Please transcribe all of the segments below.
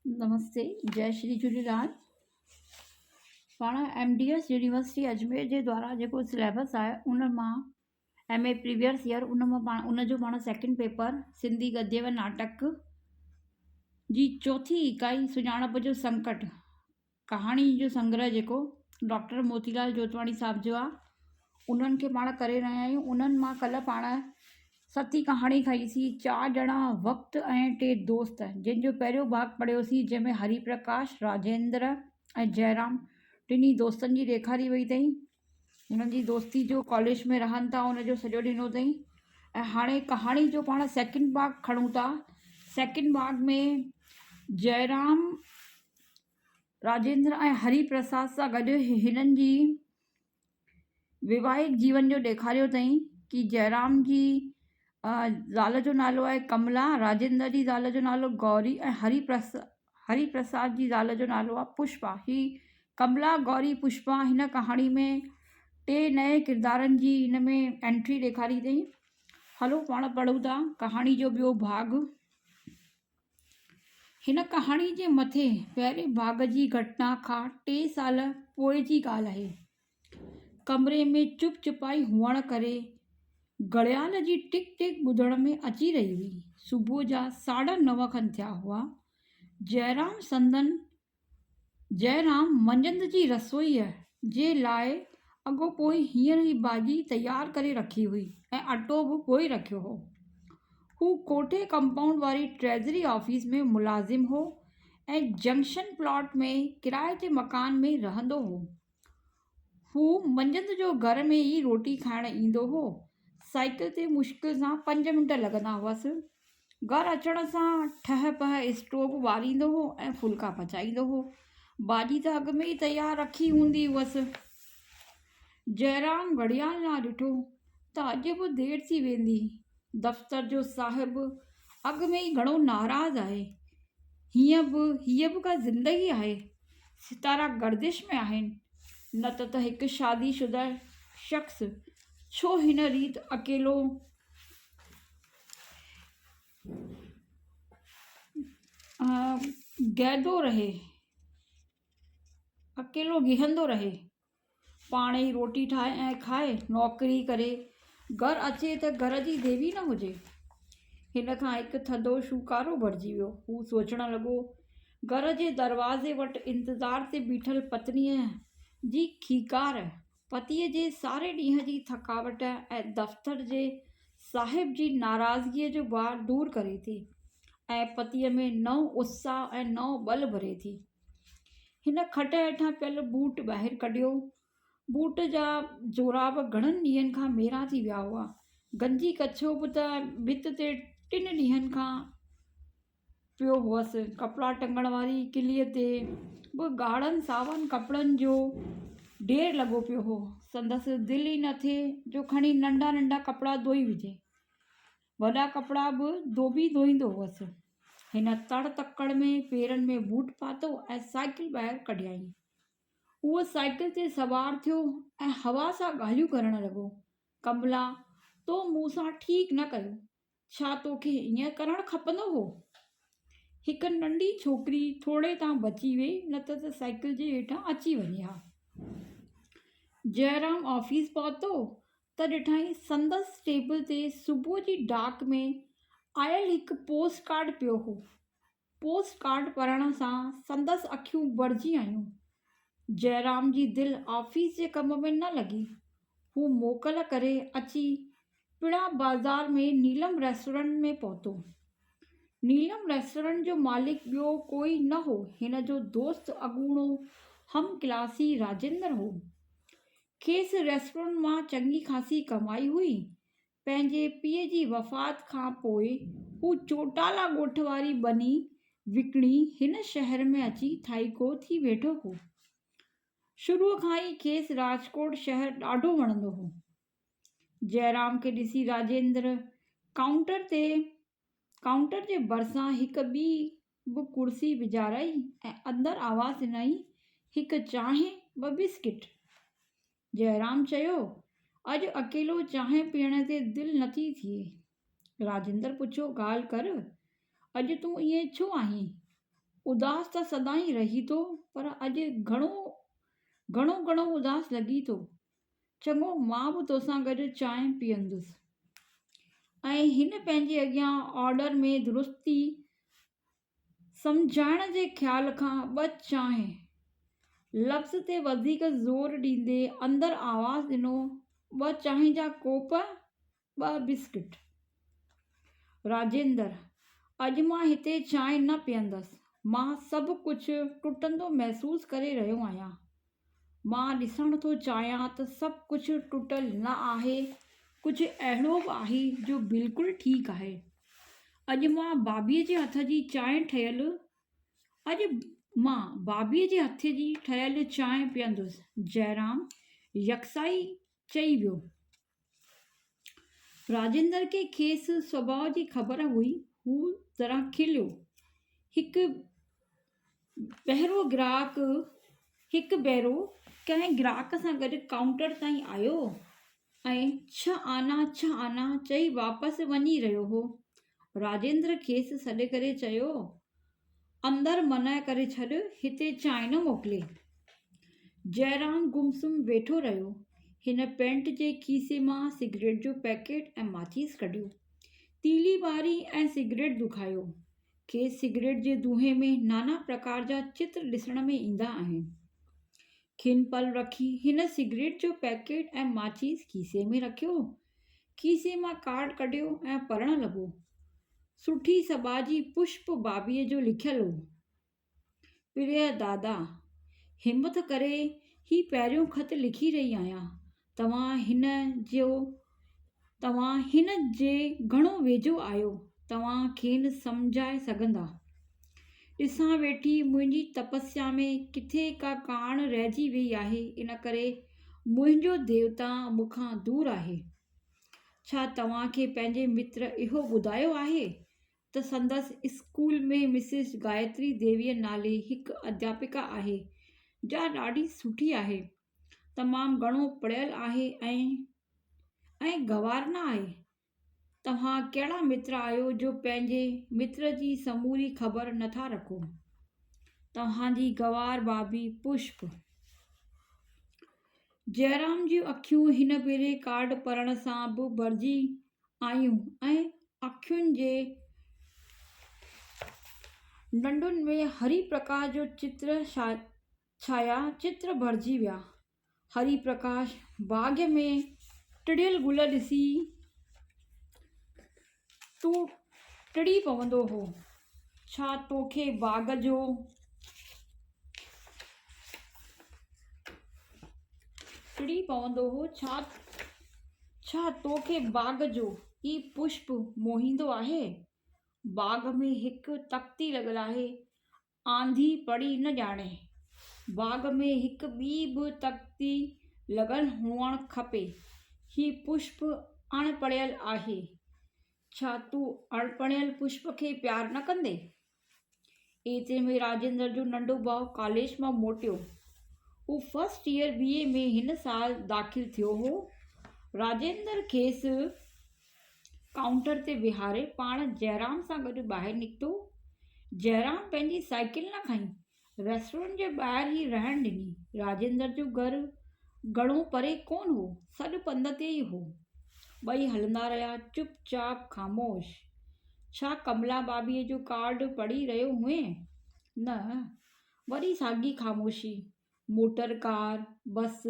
नमस्ते, जय श्री झूलेलाल। पाण MDS university Ajmer जे द्वारा जेको सिलेबस आहे उन मां MA प्रीवियस ईयर उन मां पाण सेकंड पेपर सिंधी गद्य व नाटक जी चौथी इकाई सुञाणप जो संकट कहाणी जो संग्रह जेको डॉक्टर मोतीलाल जोतवाणी साहब जो आहे उन्हनि खे पाण करे रहिया आहियूं। उन्हनि मां कल्ह पाण सती कहाणी खईसीं, 4 ॼणा वक़्तु ऐं 3 दोस्त, जंहिंजो पहिरियों भाग पढ़ियोसीं जंहिंमें हरिप्रकाश, राजेंद्र ऐं जयराम टिनी दोस्तनि जी ॾेखारी वई अथई। हुननि जी दोस्ती जो कॉलेज में रहनि था उनजो सॼो ॾिनो अथई। ऐं हाणे कहाणी जो पाण सेकंड भाग खणूं था। सेकंड भाग में जयराम, राजेंद्र ऐं हरिप्रसाद सां गॾु हिननि जी विवाहिक जीवन जो ॾेखारियो अथई कि जयराम जी ज़ाल जो नालो आहे कमला, राजेंद्र जी ज़ाल जो नालो गौरी ऐं हरिप्रसाद जी ज़ाल जो नालो आहे पुष्पा। ही कमला, गौरी, पुष्पा हिन कहाणी में 3 नए किरदारनि जी हिन में एंट्री ॾेखारी अथई। हलो पाण पढ़ूं था कहाणी जो ॿियो भाग। हिन कहाणी जे मथे पहिरें भाग जी घटना खां 3 साल पोइ जी ॻाल्हि आहे। कमरे में चुप चुपाई हुअण करे घड़ियाल जी टिक टिक ॿुधण में अची रही हुई। सुबुह जा 9:30 खनि थिया हुआ। जयराम मंझंदि जी रसोईअ जे लाइ अॻो पोइ हींअर ई भाॼी तयारु करे रखी हुई ऐं अटो बि ॻोहे रखियो हो। हू कोठे कंपाउंड वारी ट्रेज़री ऑफिस में मुलाज़िम हो ऐं जंक्शन प्लॉट में किराए जे मकान में रहंदो हो। हू मंझंदि जो घर में ई रोटी खाइण ईंदो हो। साइकिल ते मुश्किल सां 5 मिंट लॻंदा हुअसि। घर अचण सां ठह पह स्टोव ॿारींदो हो ऐं फुल्का पचाईंदो हो। भाॼी त अॻु में ई तयारु रखी हूंदी हुअसि। जयराम घड़ियाल ना ॾिठो त अॼु बि देरि थी वेंदी। दफ़्तर जो साहिबु अॻु में ई घणो नाराज़ आहे। हीअ बि का ज़िंदगी आहे। सितारा गर्दिश में आहिनि, न त हिकु शादीशुदा शख़्स छो हिन रीति अकेलो गिहंदो रहे। पाण ई रोटी ठाहे ऐं खाए, नौकरी करे घर अचे त घर जी देवी न हुजे। हिन खां हिकु थधो शूकारो भरिजी वियो। हू सोचण लॻो, घर जे दरवाज़े वटि इंतज़ार ते बीठल पत्नीअ जी खीकार, पतीअ जे सारे ॾींहं जी थकावट ऐं दफ़्तर जे साहिब जी नाराज़गीअ जो भार दूर करे थी ऐं पतीअ में नओं उत्साह ऐं नओं बल भरे थी। हिन खट हेठां पियल बूट ॿाहिरि कढियो। बूट जा जोराब घणनि ॾींहंनि खां मेरा थी विया हुआ। गंजी कछो बि त भित ते 3 ॾींहंनि खां पियो हुअसि। कपिड़ा टंगण वारी किलीअ ते बि ॻाढ़नि सावनि कपिड़नि जो ढेर लॻो पियो हो। संदसि दिलि ई न थिए जो खणी नंढा नंढा कपिड़ा धोई विझे। वॾा कपिड़ा बि धोईंदो हुअसि। हिन तड़ तकड़ में पेरनि में बूट पातो ऐं साइकिल ॿाहिरि कढियाई। उहो साइकिल ते सवार थियो ऐं हवा सां ॻाल्हियूं करण लॻो। कमला, तो मूं सां ठीकु न कयो। छा तोखे ईअं करणु खपंदो हो? हिकु नंढी छोकिरी थोरे तां बची वई, न त साइकिल जे हेठां अची वञे हा। जयराम ऑफिस पहुतो त ॾिठई संदसि टेबल ते सुबुह जी डाक में आयल हिकु पोस्ट कार्ड पियो हो। पोस्ट कार्ड पढ़ण सां संदसि अखियूं भरिजी आयूं। जयराम जी दिलि ऑफिस जे कम में न लॻी। हू मोकल करे अची पिणा बाज़ार में नीलम रेस्टोरेंट में पहुतो। नीलम रेस्टोरेंट जो मालिक ॿियो कोई न हो, हिन जो दोस्त अॻूणो हम क्लासी राजेंद्र हो। खेसि रेस्टोरेंट मां चङी ख़ासी कमाई हुई। पंहिंजे पीउ जी वफ़ात खां पोइ हू चोटाला ॻोठ वारी बनी विकिणी हिन शहर में अची थाईको थी वेठो हो। शुरूअ खां ई खेसि राजकोट शहर ॾाढो वणंदो हो। जयराम खे ॾिसी राजेंद्र काउंटर जे भरिसां हिकु ॿी बि कुर्सी विझाराई ऐं अंदरि आवाज़ ॾिनई, हिकु चांहि ॿ बिस्किट। जयराम चयो, अॼु अकेलो चांहि पीअण ते दिलि नथी थिए। राजेंद्र पुछियो, ॻाल्हि कर, अॼु तूं ईअं छो आहीं? उदास त सदाईं रही थो, पर अॼु घणो घणो उदास लॻी थो। चङो, मां बि तोसां गॾु चांहि पीअंदुसि। ऐं हिन पंहिंजे अॻियां ऑर्डर में दुरुस्ती सम्झाइण जे ख़्याल खां ॿ चांहि लफ़्ज़ ते वधीक ज़ोर ॾींदे अंदरि आवाज़ ॾिनो, 2 चांहि जा कोप, 2 बिस्किट। राजेंद्र, अॼु मां हिते चांहि न पीअंदसि। मां सभु कुझु टुटंदो महसूसु करे रहियो आहियां। मां ॾिसण थो चाहियां त सभु कुझु टुटल न आहे, कुझु अहिड़ो बि आहे जो बिल्कुलु ठीकु आहे। अॼु मां भाभीअ जे हथ जी ठहियल चांहि पीअंदुसि, जयराम यकसाई चई वियो। राजेंद्र खे खेसि स्वभाव जी ख़बर हुई। हू ज़रा खिलियो। हिकु भेरो कंहिं ग्राहक सां गॾु काउंटर ताईं आयो ऐं 6 आना चई वापसि वञी रहियो हो। राजेंद्र खेसि सॾु करे चयो, अंदरि मना करे छॾ, हिते चांहि न मोकिले। जयराम गुमसुम वेठो रहियो। हिन पेंट जे खीसे मां सिगरेट जो पैकेट ऐं माचीस कढियो, तीली ॿारी ऐं सिगरेट दुखायो। खेसि सिगरेट जे धुएं में नाना प्रकार जा चित्र ॾिसण में ईंदा आहिनि। खिन पल रखी हिन सिगरेट जो पैकेट ऐं माचीस खीसे में रखियो। खीसे मां कार्ड कढियो ऐं पढ़ण लॻो। सुठी सबाजी पुष्प भाभीअ जो लिखियलु हो। प्रिय दादा, हिमत करे ही पहिरियों ख़त लिखी रही आहियां। तव्हां हिन जे घणो वेझो आहियो, तव्हां खेनि सम्झाए सघंदा। ॾिसां वेठी मुंहिंजी तपस्या में किथे का काण रहिजी वई आहे, इन करे मुंहिंजो देवता मूंखां दूर आहे। छा तव्हांखे पंहिंजे मित्र इहो ॿुधायो आहे त संदसि स्कूल में मिसिस गायत्री देवीअ नाले हिकु अध्यापिका आहे, जा ॾाढी सुठी आहे, तमामु घणो पढ़ियल आहे ऐं गंवार न आहे। तव्हां कहिड़ा मित्र आहियो जो पंहिंजे मित्र जी समूरी ख़बर नथा रखो। तव्हांजी गंवार भाभी पुष्प। जयराम जूं अखियूं हिन भेरे कार्ड पढ़ण सां बि भरिजी आयूं ऐं अखियुनि जे डंडुनि में हरि प्रकाश जो चित्र भरिजी विया। हरि प्रकाश, बाग़ में टिड़ियल गुल ॾिसी तूं टिड़ी पवंदो हो। छा तोखे बाग़ जो ई पुष्प मोहींदो आहे? बाग़ में हिकु तख़्ती लॻल आहे, आंधी पड़ी न ॼाणे। बाग़ में हिकु ॿी बि तख़्ती लॻल हुअणु खपे। ही पुष्प अणपढ़ियल आहे। छा तूं अणपढ़ियल पुष्प खे प्यार न कंदे? एतिरे में राजेंद्र जो नंढो भाउ कॉलेज मां मोटियो। हू फर्स्ट ईयर BA में हिन साल दाख़िल थियो हो। राजेंद्र खेसि काउंटर ते विहारे पाण जयराम सां गॾु ॿाहिरि निकितो। जयराम पंहिंजी साइकिल न खईं, रेस्टोरेंट जे ॿाहिरि ई रहण ॾिनी। राजेंद्र जो घरु घणो परे कोन हो, सॼो पंध ते ई हो। ॿई हलंदा रहिया, चुपचाप ख़ामोश। छा कमला भाभीअ जो कार्ड पढ़ी रहियो हुएं? न। वरी साॻी ख़ामोशी। मोटर कार, बस,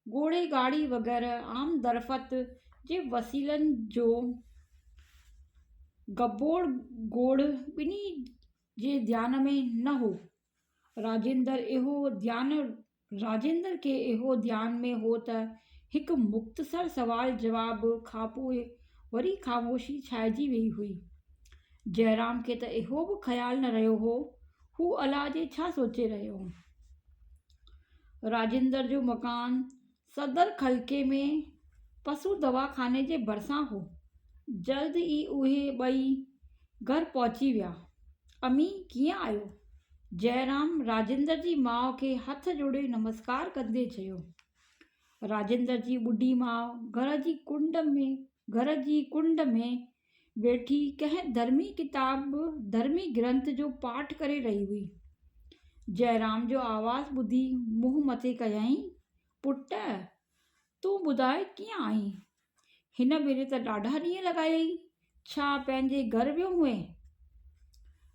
घोड़े गाड़ी वग़ैरह आम दरफ़त जे वसीलनि जो गबोड़ गोड़ ॿिन्ही जे ध्यान में न हो। राजेंद्र खे इहो ध्यान में हो त हिकु मुख़्तसर सवाल जवाब खां पोइ वरी ख़ामोशी छाइजी वई हुई। जयराम खे त इहो बि ख़्यालु न रहियो हो हू अलाह जे छा सोचे रहियो हो। राजेंद्र जो मकान सदर खलके में पशु दवाख़ाने जे भरिसां हो। जल्द ई उहे ॿई घर पहुची विया। अमी, कीअं आहियो? जयराम राजेंद्र जी माउ खे हथ जोड़े नमस्कार कंदे चयो। राजेंद्र जी ॿुढी माउ घर जी कुंड में वेठी कंहिं धर्मी ग्रंथ जो पाठ करे रही हुई। जयराम जो आवाज़ ॿुधी मुंहुं मथे कयई, पुट तूं ॿुधाए कीअं आई? हिन भेरे त ॾाढा ॾींहं लॻायई, छा पंहिंजे घर वियो हुए?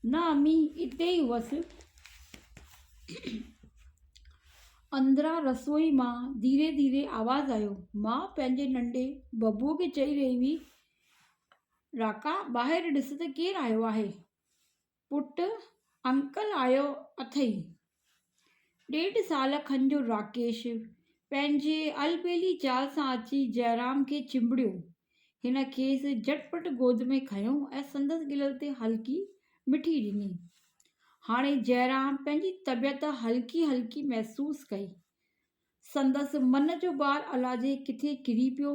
न अम्मी, इते ई हुअसि। अंदरां रसोई मां धीरे धीरे आवाज़ आयो। मां पंहिंजे नंढे बबूअ खे चई रही हुई, राका ॿाहिरि ॾिस त केरु आयो आहे। पुट अंकल आयो अथई। 1.5 साल खनि जो राकेश पंहिंजे अलबेली चाल सां अची जयराम खे चिंबड़ियो। हिन खेसि झटपट गोद में खंयो ऐं संदसि गिलनि ते हल्की मिठी ॾिनी। हाणे जयराम पंहिंजी तबियत हल्की हल्की महसूस कई। संदसि मन जो भार अलाजे किथे किरी पियो,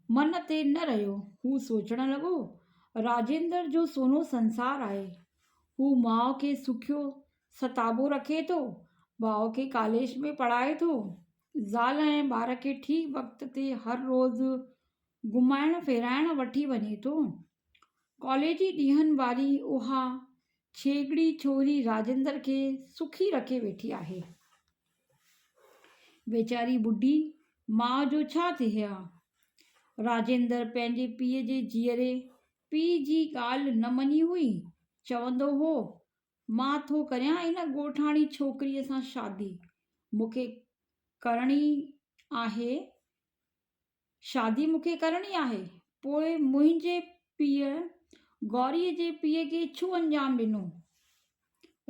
मन ते न रहियो। हू सोचण लॻो, राजेंद्र जो सोनो संसार आहे। हू माउ खे सुखियो सताबो रखे थो, भाउ खे कॉलेज में पढ़ाए थो, ज़ाल ऐं ॿार खे ठीक वक़्त ते हर रोज़ु घुमाइण फेराइण वठी वञे थो। कॉलेजी ॾींहंनि वारी उहा छेगड़ी छोरी राजेंद्र खे सुखी रखे वेठी आहे। वेचारी बुढी माउ जो छा थिए हा। राजेंद्र पंहिंजे पीउ जे जीअरे पीउ जी ॻाल्हि न मञी हुई। चवंदो हो, मां थो करियां इन ॻोठाणी छोकिरीअ सां शादी, मूंखे करणी आहे, शादी मूंखे करणी आहे। पोइ मुंहिंजे पीउ गौरीअ जे पीउ खे छो अंजाम ॾिनो?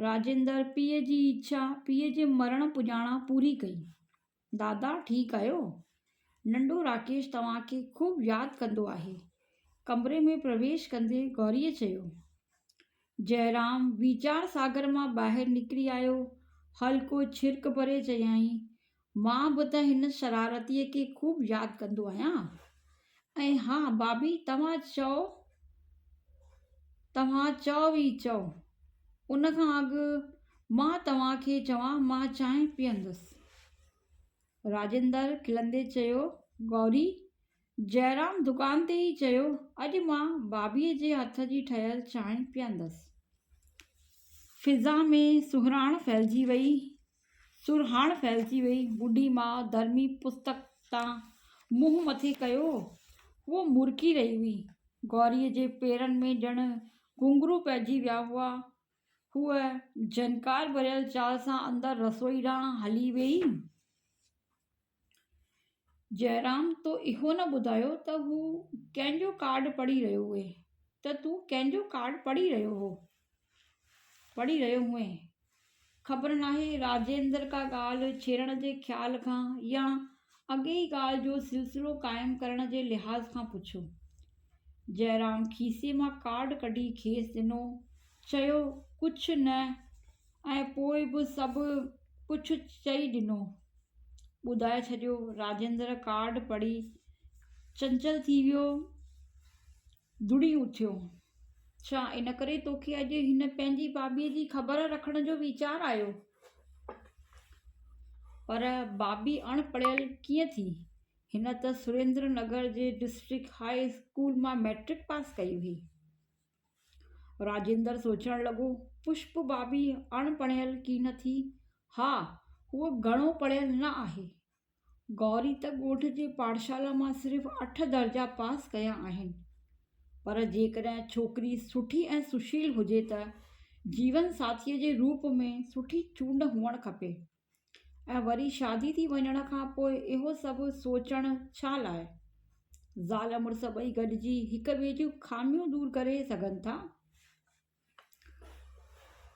राजेंद्र पीउ जी इच्छा पीउ जे मरण पुॼाणा पूरी कई। दादा ठीकु आहियो? नंढो राकेश तव्हांखे खूब यादि कंदो आहे, कमरे में प्रवेश कंदे गौरीअ चयो। जयराम वीचार सागर मां ॿाहिरि निकिरी आयो। हल्को छिरक भरे चयई, मां बि त हिन शरारतीअ खे खूब यादि कंदो आहियां। ऐं हा भाभी, तव्हां चओ ई चओ, उन खां अॻु मां तव्हांखे चवां, मां चांहि पीअंदुसि। राजेंद्र खिलंदे चयो, गौरी, जयराम दुकान ते ई चयो, अॼु मां भाभीअ जे हथ जी ठहियल चांहि पीअंदुसि। फिज़ा में सुरहाण फैलिजी वई। बुढी माउ धर्मी पुस्तक तां मुंहुं मथे कयो। वो मुरकी रही हुई। गौरीअ जे पेरनि में ॼण घुंघरू पइजी विया हुआ। हूअ झनकार भरियल चाल सां अंदरि रसोई ॾांहुं हली वेई। जयराम तो इहो न ॿुधायो त हू कंहिंजो कार्ड पढ़ी रहियो हुए, त तूं कंहिंजो कार्ड पढ़ी रहियो हुए। ख़बर नाहे राजेंद्र का ॻाल्हि छेड़ण जे ख़्याल खां या अॻे ई ॻाल्हि जो सिलसिलो क़ाइमु करण जे लिहाज़ खां पुछियो। जयराम खीसे मां कार्ड कढी खेसि ॾिनो, चयो कुझु न, ऐं पोइ बि सभु कुझु चई ॾिनो, ॿुधाए छॾियो। राजेंद्र कार्ड पढ़ी चंचल थी वियो, दुड़ी उथियो। छा इन करे तोखे अॼु हिन पंहिंजी भाभीअ जी ख़बर रखण जो वीचार आयो? पर भाभी अणपढ़ियल कीअं थी? हिन त सुरेंद्र नगर जे डिस्ट्रिक्ट हाई स्कूल मां मैट्रिक पास कई हुई। राजेंद्र सोचण लॻो, पुष्प भाभी अणपढ़ियल की न थी? हा, हूअ घणो पढ़ियल न आहे। गौरी त ॻोठ जे पाठशाला मां सिर्फ़ 8 दर्जा पास कया आहिनि। पर जेकॾहिं छोकिरी सुठी ऐं सुशील हुजे त जीवन साथीअ जे रूप में सुठी चूंड हुअणु खपे। ऐं वरी शादी थी वञण खां पोइ इहो सभु सोचण छा लाइ? ज़ाल मुड़ुस ॿई गॾिजी हिक ॿिए जूं ख़ामियूं दूर करे सघनि था।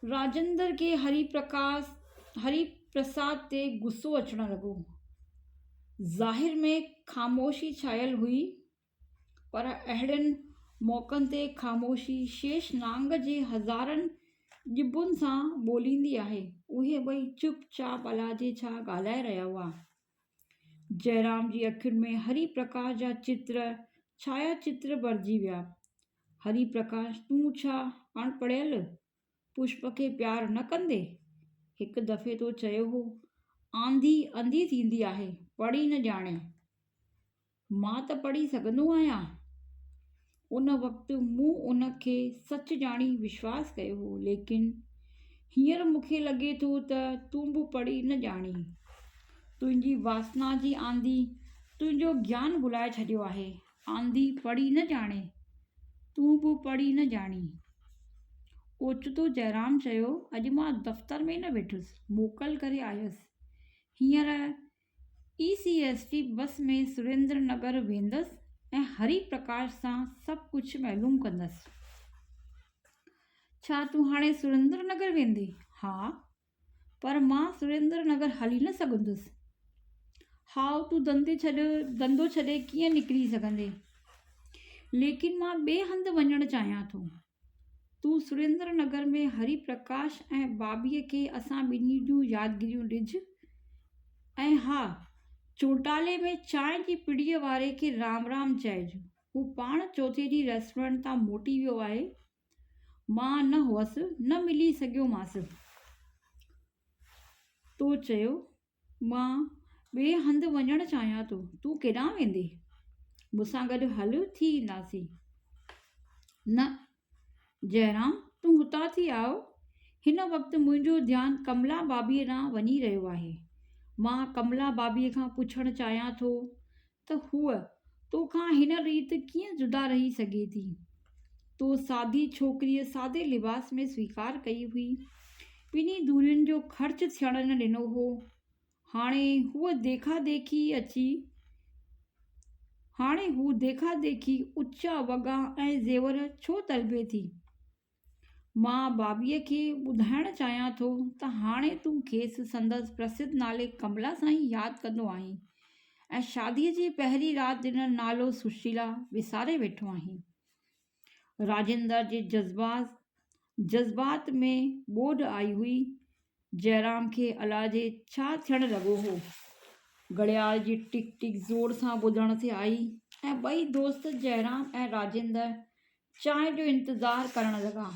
राजेंद्र खे हरिप्रसाद ते गुस्सो अचण लॻो। ज़ाहिर में ख़ामोशी छायल हुई, पर अहिड़नि मौक़नि ते ख़ामोशी शेषनाग जे हज़ारनि ॼिभुनि सां ॿोलींदी आहे। उहे ॿई चुपचाप अलाजे छा ॻाल्हाए रहिया हुआ। जयराम जी अखियुनि में हरिप्रकाश जा छायाचित्र भरिजी विया। हरिप्रकाश, तूं छा अणपढ़ियल, पुष्प खे प्यार न कंदे? हिकु दफ़े तो चयो हो, आंधी अंधी थींदी आहे, पढ़ी न ॼाणे। मां त पढ़ी सघंदो आहियां। उन वक़्तु मूं उन खे सच ॼाणी विश्वास कयो हो, लेकिन हींअर मूंखे लॻे थो त तूं बि पढ़ी न ॼाणी। तुंहिंजी वासना जी आंधी तुंहिंजो ज्ञान भुलाए छॾियो आहे। आंधी पढ़ी न ॼाणे, तूं बि पढ़ी न ॼाणी। ओचितो जयराम चयो, अॼु मां दफ़्तर में न वेठुसि, मोकल करे आयुसि। हींअर ECST बस में सुरेंद्र नगर वेंदसि ऐं हरि प्रकाश सां सभु कुझु मालूम कंदसि। छा तूं हाणे सुरेंद्र नगर वेंदे? हा, पर मां सुरेंद्र नगर हली न सघंदुसि। हाउ, तूं धंधो छॾे कीअं निकिरी सघंदे? लेकिन मां ॿिए हंधि वञणु चाहियां थो। तूं सुरेंद्र नगर में हरि प्रकाश ऐं भाभीअ खे असां ॿिन्ही जूं यादगिरियूं ॾिज। ऐं हा, चोटाले में चांहि जी पिड़ीअ वारे खे राम राम चइजि। हू पाण चौथे ॾींहुं रेस्टोरेंट तां मोटी वियो आहे। मां न हुअसि, न मिली सघियोमांसि। तो चयो, मां ॿिए हंधि वञणु चाहियां थो। तूं केॾांहुं वेंदे? मूंसां गॾु हल, थी ईंदासीं। न जयराम, तूं हुतां थी आयो। हिन वक़्तु मुंहिंजो ध्यानु कमला भाभीअ ॾांहुं वञी रहियो आहे। मां कमला भाभीअ खां पुछणु चाहियां थो त हूअ तोखां हिन रीति कीअं जुदा रही सघे थी। तो सादी छोकिरीअ सादे लिबास में स्वीकार कई हुई। ॿिन्ही दूरियुनि जो ख़र्च थियणु न ॾिनो हो। हाणे हू देखा देखी उचा वॻा ऐं ज़ेवर छो तलबे थी? मां भाभीअ खे ॿुधाइणु चाहियां थो त हाणे तूं खेसि संदसि प्रसिद्ध नाले कमला सां ई यादि कंदो आहीं ऐं शादीअ जी पहिरीं राति ॾिनल नालो सुशीला विसारे वेठो आहीं। राजेंद्र जे जज़्बात में ॿोॾ आई हुई। जयराम खे अलाजे छा थियणु लॻो हो। घड़ियाल जी टिक टिक ज़ोर सां ॿुधण ते आई ऐं ॿई दोस्त जयराम ऐं राजेंद्र चांहि जो इंतज़ारु करणु लॻा।